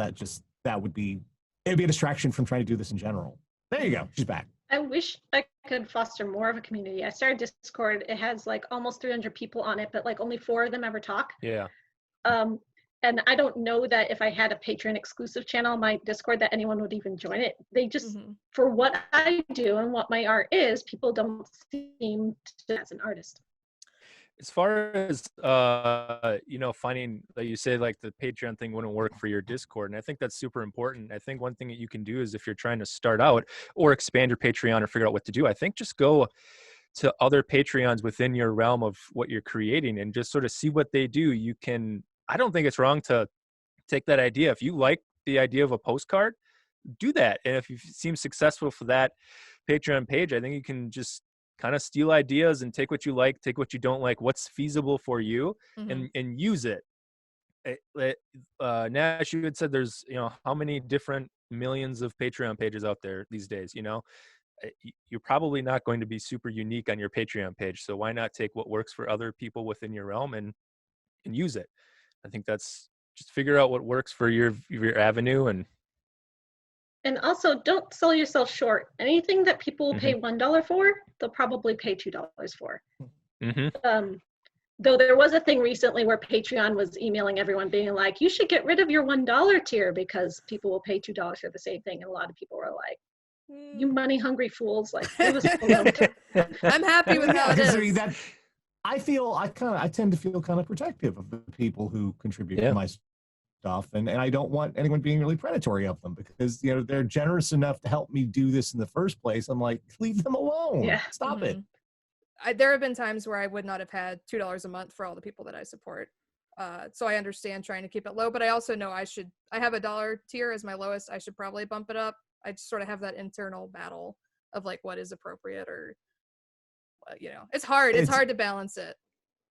it'd be a distraction from trying to do this in general. There you go. She's back. I wish I could foster more of a community. I started Discord. It has like almost 300 people on it, but like only 4 of them ever talk. Yeah. And I don't know that if I had a Patreon exclusive channel on my Discord that anyone would even join it. They just, for what I do and what my art is, people don't seem to as an artist. As far as, finding, like you say, like the Patreon thing wouldn't work for your Discord. And I think that's super important. I think one thing that you can do is if you're trying to start out or expand your Patreon or figure out what to do, I think just go to other Patreons within your realm of what you're creating and just sort of see what they do. I don't think it's wrong to take that idea. If you like the idea of a postcard, do that. And if you seem successful for that Patreon page, I think you can just kind of steal ideas and take what you like, take what you don't like, what's feasible for you, and use it. Nash, you had said there's, how many different millions of Patreon pages out there these days, you're probably not going to be super unique on your Patreon page. So why not take what works for other people within your realm and use it? I think that's just figure out what works for your avenue. And also don't sell yourself short. Anything that people will pay $1 for, they'll probably pay $2 for. Though there was a thing recently where Patreon was emailing everyone being like, you should get rid of your $1 tier because people will pay $2 for the same thing. And a lot of people were like, you money hungry fools. Like, it was I'm happy with how it is. I tend to feel kind of protective of the people who contribute to my stuff, and I don't want anyone being really predatory of them because they're generous enough to help me do this in the first place. I'm like, leave them alone. Yeah. Stop it. There have been times where I would not have had $2 a month for all the people that I support. So I understand trying to keep it low, but I also know I have a $1 tier as my lowest. I should probably bump it up. I just sort of have that internal battle of like what is appropriate or it's hard. It's hard to balance it.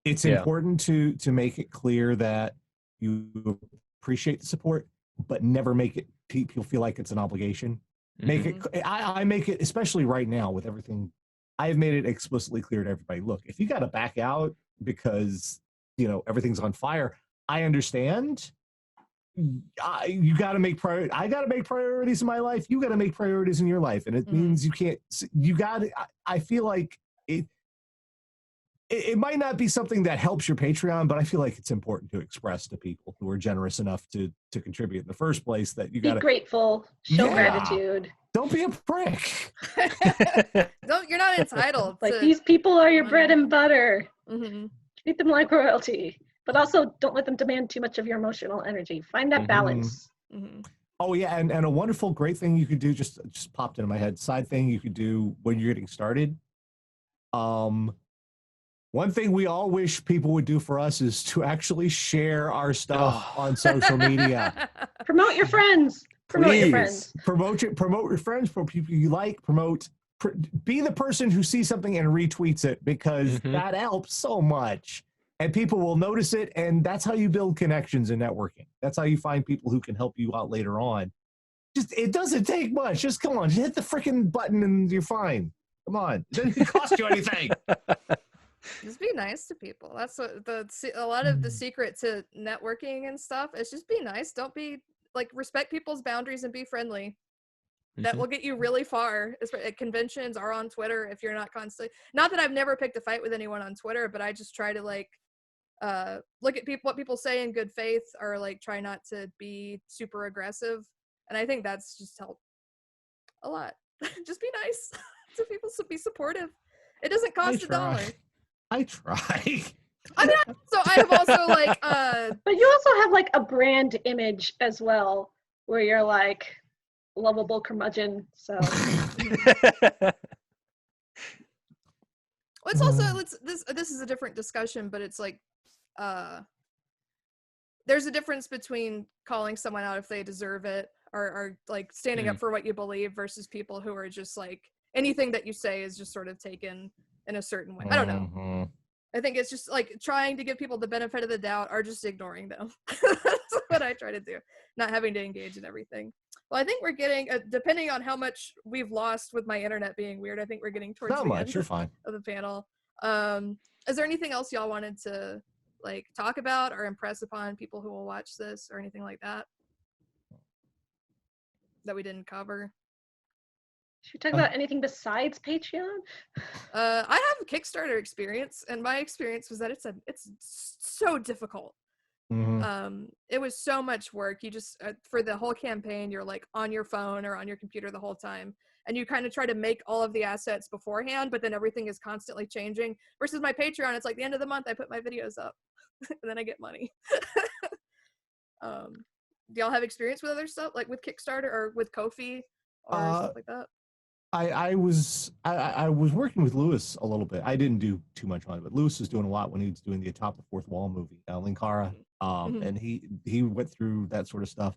It's important to make it clear that you appreciate the support, but never make it people feel like it's an obligation. Make it. I make it, especially right now with everything. I've made it explicitly clear to everybody. Look, if you got to back out because everything's on fire, I understand. You got to make priority. I got to make priorities in my life. You got to make priorities in your life, and it means you can't. You got to. I feel like it might not be something that helps your Patreon, but I feel like it's important to express to people who are generous enough to contribute in the first place that you got to be grateful, show gratitude. Don't be a prick. You're not entitled. Like these people are your bread and butter. Treat them like royalty, but also don't let them demand too much of your emotional energy. Find that balance. Oh yeah, and a wonderful, great thing you could do just popped into my head. Side thing you could do when you're getting started. One thing we all wish people would do for us is to actually share our stuff on social media. Promote your friends. Promote your friends. Promote your friends. Promote people you like. Be the person who sees something and retweets it because that helps so much. and people will notice it, and that's how you build connections in networking. That's how you find people who can help you out later on. Just, it doesn't take much. Just come on, just hit the freaking button and you're fine. Come on, it doesn't cost you anything. Just be nice to people. That's what a lot of the secret to networking and stuff is just be nice. Don't be like, respect people's boundaries and be friendly. That will get you really far at conventions or on Twitter if you're not constantly. Not that I've never picked a fight with anyone on Twitter, but I just try to like look at what people say in good faith, or like try not to be super aggressive. And I think that's just helped a lot. Just be nice to people, be supportive. It doesn't cost $1. I try. I mean, so I have also like but you also have like a brand image as well, where you're like lovable curmudgeon. So it's also this is a different discussion, but it's like there's a difference between calling someone out if they deserve it, or like standing up for what you believe, versus people who are just like, anything that you say is just sort of taken in a certain way. I don't know. I think it's just like trying to give people the benefit of the doubt, or just ignoring them. That's what I try to do, not having to engage in everything. Well, I think we're getting, depending on how much we've lost with my internet being weird, I think we're getting towards the end you're fine. of the panel. Is there anything else y'all wanted to like talk about or impress upon people who will watch this, or anything like that that we didn't cover? Should we talk about anything besides Patreon? I have a Kickstarter experience, and my experience was that it's so difficult. It was so much work. You just for the whole campaign, you're like on your phone or on your computer the whole time, and you kind of try to make all of the assets beforehand, but then everything is constantly changing. Versus my Patreon, it's like the end of the month I put my videos up and then I get money. Do y'all have experience with other stuff, like with Kickstarter or with Ko-fi or stuff like that? I was working with Lewis a little bit. I didn't do too much on it, but Lewis was doing a lot when he was doing the Atop the Fourth Wall movie, Linkara, and he went through that sort of stuff.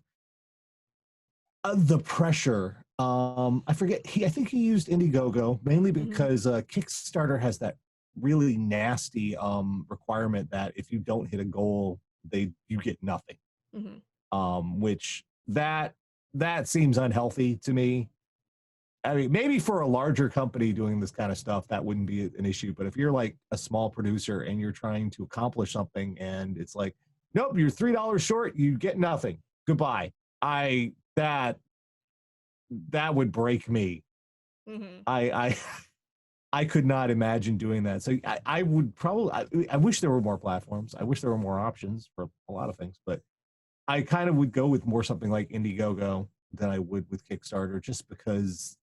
The pressure, I forget. I think he used Indiegogo mainly because Kickstarter has that really nasty requirement that if you don't hit a goal, you get nothing. Which that seems unhealthy to me. I mean, maybe for a larger company doing this kind of stuff, that wouldn't be an issue. But if you're like a small producer and you're trying to accomplish something and it's like, nope, you're $3 short, you get nothing. Goodbye. That would break me. I could not imagine doing that. So I would probably, I wish there were more platforms. I wish there were more options for a lot of things, but I kind of would go with more something like Indiegogo than I would with Kickstarter, just because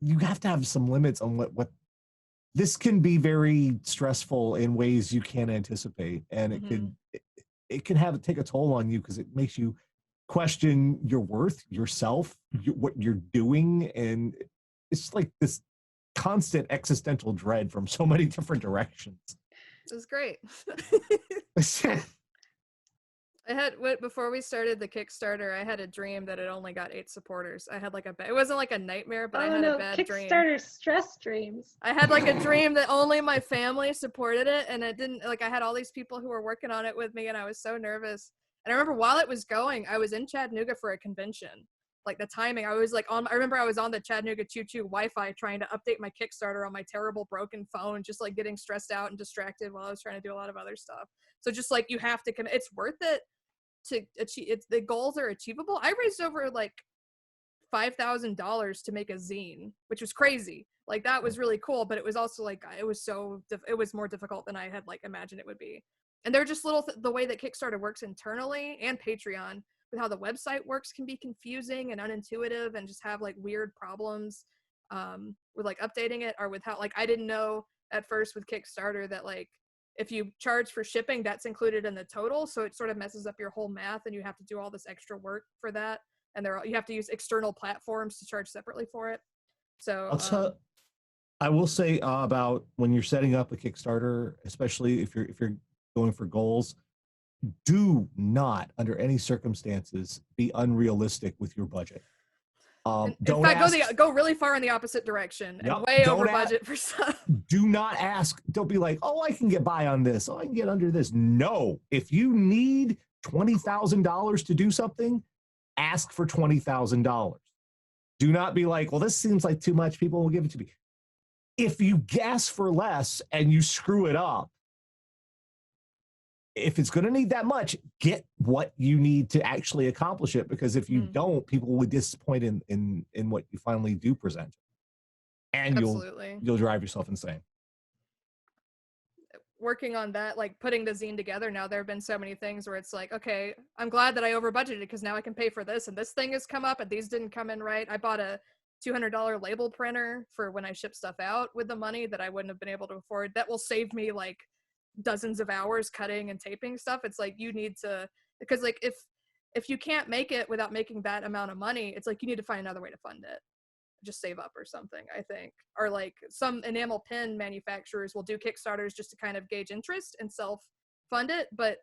you have to have some limits on what this can be very stressful in ways you can't anticipate, and it can take a toll on you because it makes you question your worth, yourself, what you're doing, and it's like this constant existential dread from so many different directions. It was great. Before we started the Kickstarter, I had a dream that it only got 8 supporters. I had like it wasn't like a nightmare, but I had a bad dream. Kickstarter stress dreams. I had like a dream that only my family supported it, and it didn't, like, I had all these people who were working on it with me, and I was so nervous. And I remember while it was going, I was in Chattanooga for a convention. Like the timing, I was like I remember I was on the Chattanooga Choo Choo Wi-Fi trying to update my Kickstarter on my terrible broken phone, just like getting stressed out and distracted while I was trying to do a lot of other stuff. So just like, you have to commit. It's worth it to achieve. The goals are achievable. I raised over like $5,000 to make a zine, which was crazy. Like that was really cool, but it was also like it was more difficult than I had like imagined it would be. And they're just the way that Kickstarter works internally, and Patreon with how the website works can be confusing and unintuitive, and just have like weird problems with like updating it, or with how, like, I didn't know at first with Kickstarter that like if you charge for shipping, that's included in the total. So it sort of messes up your whole math, and you have to do all this extra work for that. And you have to use external platforms to charge separately for it. So I will say about when you're setting up a Kickstarter, especially if you're going for goals, do not, under any circumstances, be unrealistic with your budget. In Don't fact, ask, go really far in the opposite direction and Yep, way don't over ask- budget for stuff. do not ask. Don't be like, oh, I can get by on this. Oh, I can get under this. No, if you need $20,000 to do something, ask for $20,000. Do not be like, well, this seems like too much. People will give it to me. If you ask for less and you screw it up, if it's going to need that much, get what you need to actually accomplish it. Because if you don't, people will disappoint in what you finally do present, and Absolutely. you'll drive yourself insane. Working on that, like putting the zine together now, there have been so many things where it's like, okay, I'm glad that I over budgeted because now I can pay for this, and this thing has come up and these didn't come in right. I bought a $200 label printer for when I ship stuff out with the money that I wouldn't have been able to afford. That will save me like dozens of hours cutting and taping stuff. It's like you need to, because like if you can't make it without making that amount of money, it's like you need to find another way to fund it. Just save up or something, I think. Or like some enamel pen manufacturers will do Kickstarters just to kind of gauge interest and self-fund it, but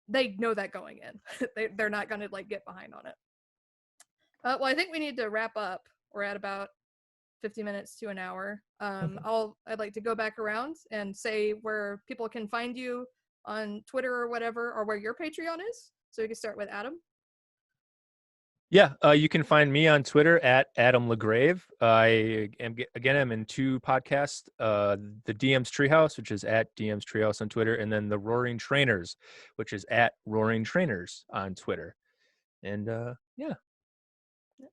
they know that going in. They're not going to like get behind on it. Well, I think we need to wrap up. We're at about 50 minutes to an hour. I'd like to go back around and say where people can find you on Twitter or whatever, or where your Patreon is. So we can start with Adam. Yeah, you can find me on Twitter at Adam LaGrave. I'm in 2 podcasts, the DM's Treehouse, which is at DM's Treehouse on Twitter, and then the Roaring Trainers, which is at Roaring Trainers on Twitter. And yeah.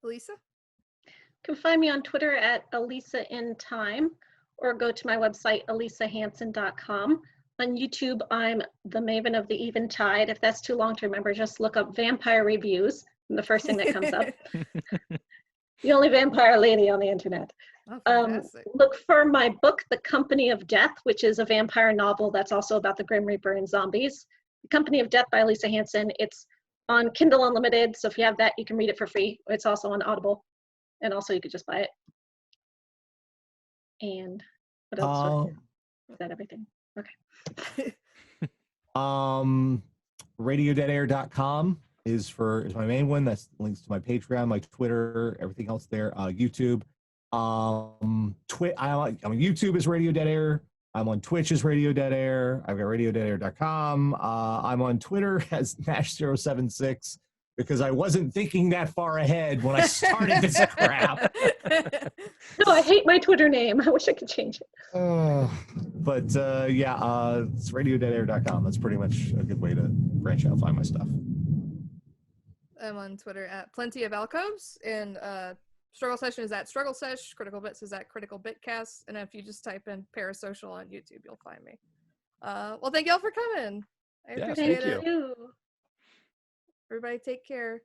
Lisa? You can find me on Twitter at Elisa in Time, or go to my website, elisahansen.com. On YouTube, I'm the Maven of the Eventide. If that's too long to remember, just look up vampire reviews, and the first thing that comes up. The only vampire lady on the internet. Oh, fantastic. Look for my book, The Company of Death, which is a vampire novel that's also about the Grim Reaper and zombies. The Company of Death by Lisa Hansen. It's on Kindle Unlimited, so if you have that, you can read it for free. It's also on Audible, and also you could just buy it. And what else? Is that everything? Okay. RadioDeadAir.com is my main one. That's links to my Patreon, my Twitter, everything else there. YouTube. I'm on YouTube as Radio Dead Air. I'm on Twitch as Radio Dead Air. I've got RadioDeadAir.com. I'm on Twitter as Nash076 because I wasn't thinking that far ahead when I started this crap. No, I hate my Twitter name. I wish I could change it. It's RadioDeadAir.com. That's pretty much a good way to branch out and find my stuff. I'm on Twitter at Plenty of Alcoves, and Struggle Session is at Struggle Sesh, Critical Bits is at Critical Bitcast, and if you just type in Parasocial on YouTube, you'll find me. Well, thank y'all for coming. I appreciate thank it. you. Everybody take care.